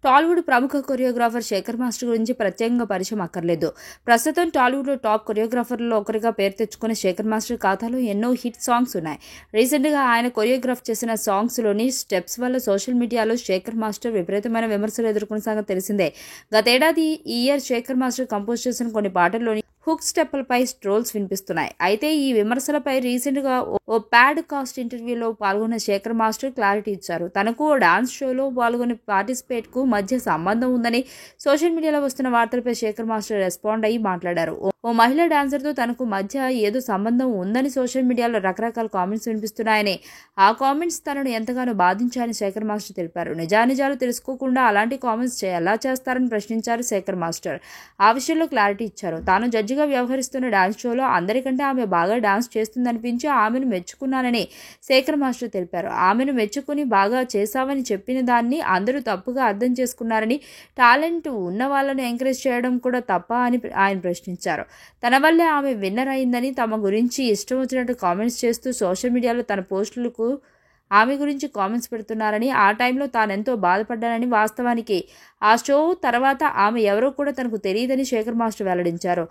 టాలీవుడ్ ప్రముఖ choreographer Shekhar master గురించి ప్రత్యేకంగా పరిచయం అక్కర్లేదు. ప్రస్తుతం టాలీవుడ్లో టాప్ కొరియోగ్రాఫర్లలో ఒకరిగా పేరు తెచ్చుకున్న శేఖర్ మాస్టర్ ఖాతాలో ఎన్నో హిట్ సాంగ్స్ ఉన్నాయి. రీసెంట్గా ఆయన కొరియోగ్రాఫ్ చేసిన సాంగ్స్లోని స్టెప్స్ వల్ల సోషల్ మీడియాలో శేఖర్ మాస్టర్ విపరీతమైన విమర్శలు ఎదుర్కొన్న సంగతి తెలిసిందే. గతేడాది ఈ ఇయర్ శేఖర్ మాస్టర్ కంపోజ్ చేసిన కొన్ని పాటల్లోని హుక్ స్టెప్పులపై ట్రోల్స్ వినిపిస్తున్నాయి. అయితే ఈ విమర్శలపై రీసెంట్గా ఓ ప్యాడ్ కాస్ట్ ఇంటర్వ్యూలో పాల్గొన్న శేఖర్ మాస్టర్ క్లారిటీ ఇచ్చారు. తనకు ఓ డాన్స్ షోలో పాల్గొనే పార్టిసిపేట్కు మధ్య సంబంధం ఉందని సోషల్ మీడియాలో వస్తున్న వార్తలపై శేఖర్ మాస్టర్ రెస్పాండ్ అయ్యి మాట్లాడారు. ఓ మహిళా డాన్సర్తో తనకు మధ్య ఏదో సంబంధం ఉందని సోషల్ మీడియాలో రకరకాల కామెంట్స్ వినిపిస్తున్నాయని, ఆ కామెంట్స్ తనను ఎంతగానో బాధించాయని శేఖర్ మాస్టర్ తెలిపారు. నిజానిజాలు తెలుసుకోకుండా అలాంటి కామెంట్స్ ఎలా చేస్తారని ప్రశ్నించారు శేఖర్ మాస్టర్. ఆ విషయంలో క్లారిటీ ఇచ్చారు. తాను జడ్జిగా వ్యవహరిస్తున్న డాన్స్ షోలో అందరికంటే ఆమె బాగా డాన్స్ చేస్తుందనిపించి ఆమెను మెచ్చుకున్నానని శేఖర్ మాస్టర్ తెలిపారు. ఆమెను మెచ్చుకుని బాగా చేశావని చెప్పిన దాన్ని అందరూ తప్పుగా అర్థం చేసుకున్నారని, టాలెంట్ ఉన్న వాళ్ళను ఎంకరేజ్ చేయడం కూడా తప్ప అని ఆయన ప్రశ్నించారు. తన వల్లే ఆమె విన్నర్ అయిందని, తమ గురించి ఇష్టం వచ్చినట్టు కామెంట్స్ చేస్తూ సోషల్ మీడియాలో తన పోస్టులకు ఆమె గురించి కామెంట్స్ పెడుతున్నారని, ఆ టైంలో తానెంతో బాధపడ్డానని, వాస్తవానికి ఆ షో తర్వాత ఆమె ఎవరో కూడా తనకు తెలియదని శేఖర్ మాస్టర్ వెల్లడించారు.